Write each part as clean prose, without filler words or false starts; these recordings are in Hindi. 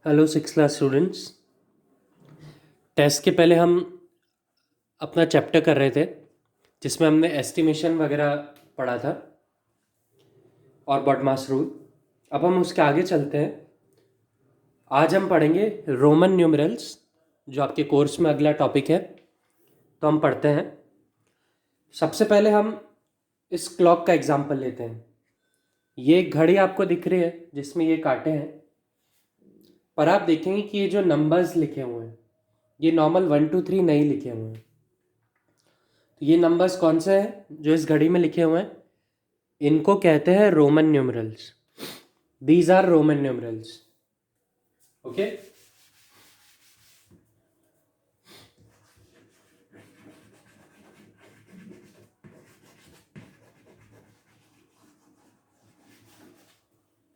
Hello six class students. Test के पहले हम अपना चैप्टर कर रहे थे जिसमें हमने एस्टिमेशन वगैरह पढ़ा था और बॉडमास रूल। अब हम उसके आगे चलते हैं। आज हम पढ़ेंगे रोमन न्यूमरल्स, जो आपके कोर्स में अगला टॉपिक है। तो हम पढ़ते हैं। सबसे पहले हम इस क्लॉक का एग्जाम्पल लेते हैं। ये एक घड़ी आपको दिख रही है जिसमें ये कांटे हैं, पर आप देखेंगे कि ये जो नंबर्स लिखे हुए हैं ये नॉर्मल 1 2 3 नहीं लिखे हुए हैं। तो ये नंबर्स कौन से हैं जो इस घड़ी में लिखे हुए हैं? इनको कहते हैं Roman numerals. These are Roman numerals. Okay.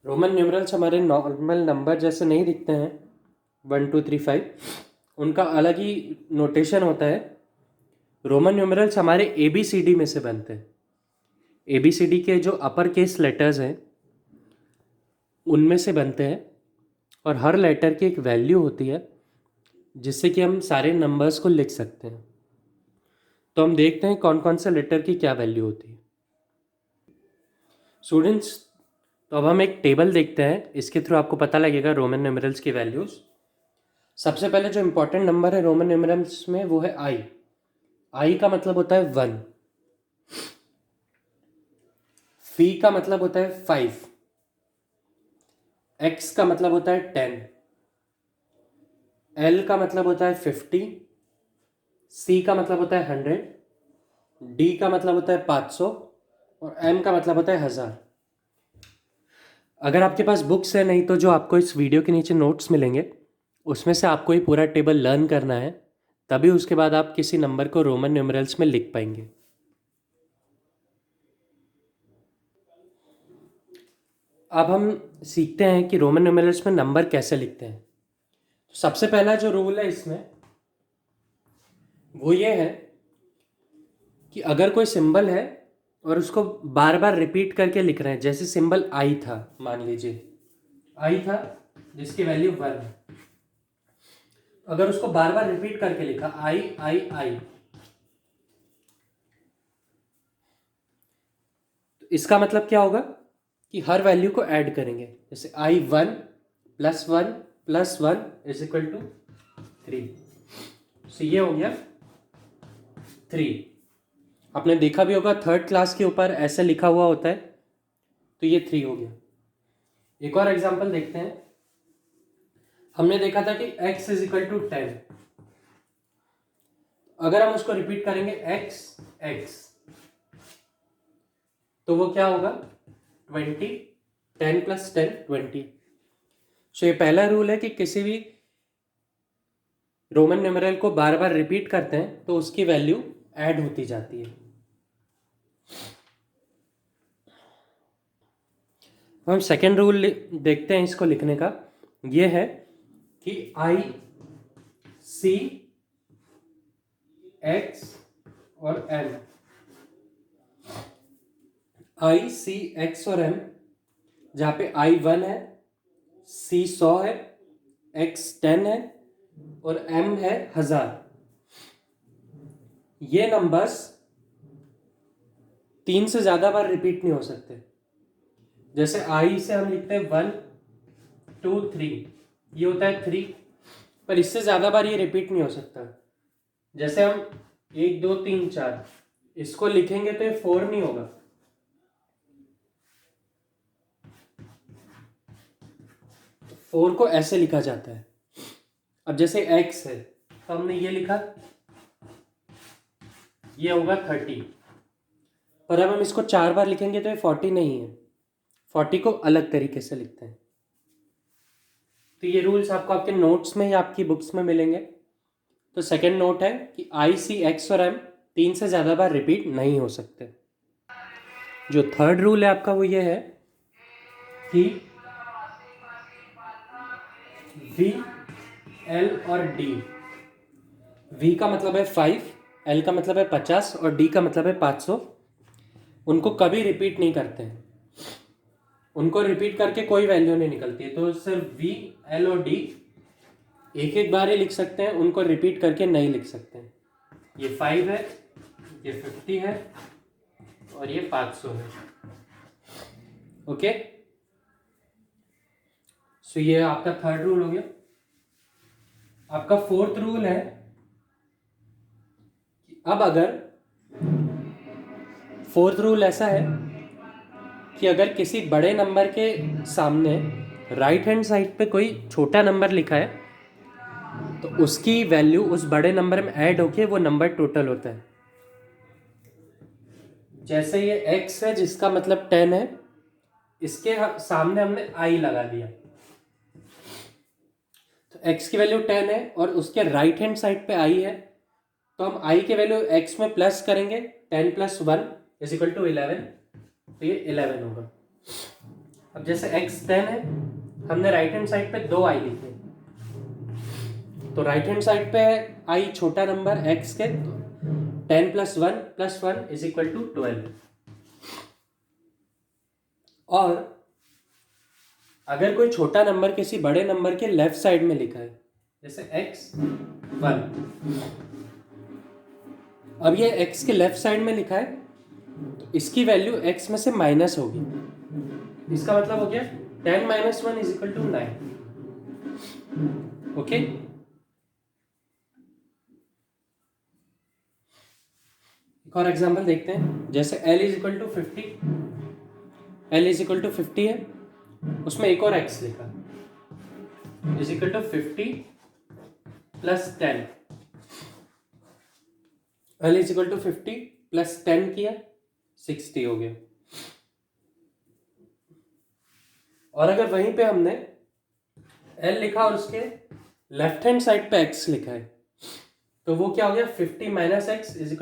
Roman numerals हमारे नॉर्मल नंबर जैसे नहीं दिखते हैं 1 2 3 5। उनका अलग ही नोटेशन होता है। रोमन न्यूमरल्स हमारे ABCD में से बनते हैं। ABCD के जो अपर केस लेटर्स हैं उनमें से बनते हैं, और हर लेटर की एक वैल्यू होती है जिससे कि हम सारे नंबर्स को लिख सकते हैं। तो हम देखते हैं कौन कौन से लेटर की क्या वैल्यू होती है। स्टूडेंट्स, तो अब हम एक टेबल देखते हैं, इसके थ्रू आपको पता लगेगा रोमन न्यूमरल्स की वैल्यूज़। सबसे पहले जो इंपॉर्टेंट नंबर है रोमन न्यूमरल्स में वो है आई। आई का मतलब होता है 1। फी का मतलब होता है 5। एक्स का मतलब होता है 10। एल का मतलब होता है 50। सी का मतलब होता है 100। डी का मतलब होता है 500। और एम का मतलब होता है 1000। अगर आपके पास बुक्स है, नहीं तो जो आपको इस वीडियो के नीचे नोट्स मिलेंगे उसमें से आपको ये पूरा टेबल लर्न करना है, तभी उसके बाद आप किसी नंबर को रोमन न्यूमरल्स में लिख पाएंगे। अब हम सीखते हैं कि रोमन न्यूमरल्स में नंबर कैसे लिखते हैं। तो सबसे पहला जो रूल है इसमें वो ये है कि अगर कोई सिंबल है और उसको बार बार रिपीट करके लिख रहे हैं, जैसे सिंबल आई था, मान लीजिए आई था जिसकी वैल्यू 1, अगर उसको बार बार रिपीट करके लिखा आई आई आई, तो इसका मतलब क्या होगा कि हर वैल्यू को ऐड करेंगे। जैसे I1 + 1 + 1 = 3। तो ये हो गया 3। आपने देखा भी होगा थर्ड क्लास के ऊपर ऐसे लिखा हुआ होता है, तो ये 3 हो गया। एक और एग्जांपल देखते हैं। हमने देखा था कि x = 10। अगर हम उसको रिपीट करेंगे x तो वो क्या होगा 20। 10 + 10 20। सो ये पहला रूल है कि किसी भी रोमन न्यूमरल को बार बार रिपीट करते हैं तो उसकी वैल्यू ऐड होती जाती है। हम सेकेंड रूल देखते हैं इसको लिखने का। ये है कि C X और M, C X और M, जहाँ पे I 1 है, C 100 है, X 10 है और M है 1000। ये नंबर्स 3 से ज़्यादा बार रिपीट नहीं हो सकते। जैसे I से हम लिखते हैं 1 2 3, ये होता है 3, पर इससे ज़्यादा बार ये रिपीट नहीं हो सकता। जैसे हम 1 2 3 4 इसको लिखेंगे तो ये 4 नहीं होगा। तो 4 को ऐसे लिखा जाता है। अब जैसे x है तो हमने ये लिखा, ये होगा 30, पर अब हम इसको 4 बार लिखेंगे तो ये 40 नहीं है। 40 को अलग तरीके से लिखते हैं। तो ये रूल्स आपको आपके नोट्स में या आपकी बुक्स में मिलेंगे। तो सेकंड नोट है कि I C X और M 3 से ज़्यादा बार रिपीट नहीं हो सकते। जो थर्ड रूल है आपका वो ये है कि V L और D, V का मतलब है 5, L का मतलब है 50 और D का मतलब है 500, उनको कभी रिपीट नहीं करते हैं। उनको रिपीट करके कोई वैल्यू नहीं निकलती है, तो सिर्फ वी, एल और डी एक एक बार ही लिख सकते हैं, उनको रिपीट करके नहीं लिख सकते हैं। ये 5 है, ये 50 है और ये 500 है। ओके, सो ये आपका थर्ड रूल हो गया। आपका फोर्थ रूल है कि अब अगर फोर्थ रूल ऐसा है कि अगर किसी बड़े नंबर के सामने राइट हैंड साइड पे कोई छोटा नंबर लिखा है तो उसकी वैल्यू उस बड़े नंबर में ऐड होके वो नंबर टोटल होता है। जैसे ये x है जिसका मतलब 10 है, इसके सामने हमने i लगा दिया, तो x की वैल्यू 10 है और उसके राइट हैंड साइड पे i है, तो हम i के वैल्यू x में प्लस करेंगे, 10 + 1 = 11, तो ये 11 होगा। अब जैसे x 10 है, हमने राइट हैंड साइड पे 2 i लिखे, तो राइट हैंड साइड पे i छोटा नंबर x के, तो 10 + 1 + 1 = 12। और अगर कोई छोटा नंबर किसी बड़े नंबर के लेफ्ट साइड में लिखा है, जैसे x1, अब ये x के लेफ्ट साइड में लिखा है तो इसकी वैल्यू x में से माइनस होगी, इसका मतलब हो गया 10 - 1 = 9। ओके, एक और एग्जांपल देखते हैं। जैसे l = 50 है, उसमें एक और x लिखा = 50 + 10। l = 50 + 10 किया 60 हो गया। और अगर वहीं पे हमने l लिखा और उसके लेफ्ट हैंड साइड पे x लिखा है तो वो क्या हो गया, 50 - x =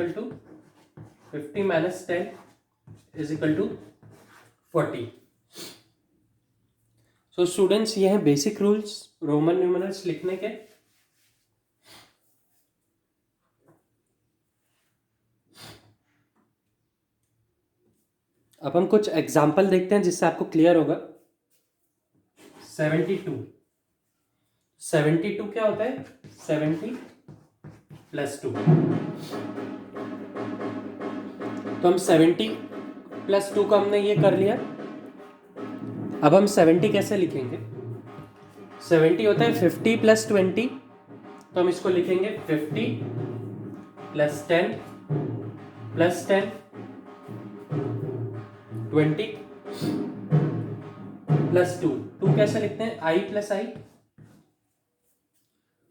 50 - 10 = 40। सो स्टूडेंट्स, ये हैं बेसिक रूल्स रोमन न्यूमरल्स लिखने के। अब हम कुछ एग्जाम्पल देखते हैं जिससे आपको क्लियर होगा। 72 क्या होता है, 70 + 2। तो हम 70 + 2 का हमने ये कर लिया। अब हम 70 कैसे लिखेंगे, 70 होता है 50 + 20, तो हम इसको लिखेंगे 50 + 10 + 10 20 + 2। 2 कैसे लिखते हैं, i + i,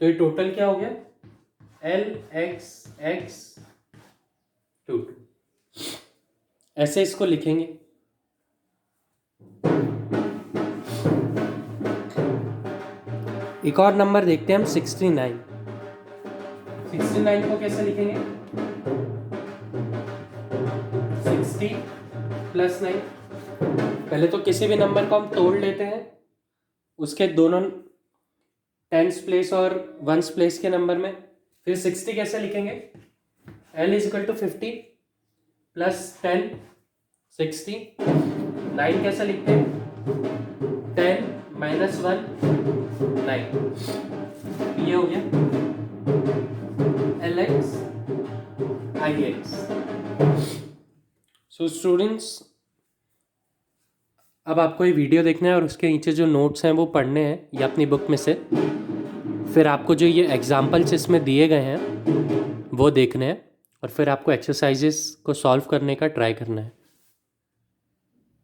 तो ये टोटल क्या हो गया, lxx 2। ऐसे इसको लिखेंगे। एक और नंबर देखते हैं हम, 69 को कैसे लिखेंगे, 60 + 9। पहले तो किसी भी नंबर को हम तोड़ लेते हैं उसके दोनों टेंस प्लेस और वंस प्लेस के नंबर में। फिर 60 कैसे लिखेंगे, l = 50 + 10 60। 9 कैसे लिखते हैं, 10 - 1 9। ये हो गया lx ix। सो स्टूडेंट्स, अब आपको ये वीडियो देखना है और उसके नीचे जो नोट्स हैं वो पढ़ने हैं या अपनी बुक में से। फिर आपको जो ये एग्जाम्पल्स इसमें दिए गए हैं वो देखने हैं और फिर आपको एक्सरसाइजेस को सॉल्व करने का ट्राई करना है।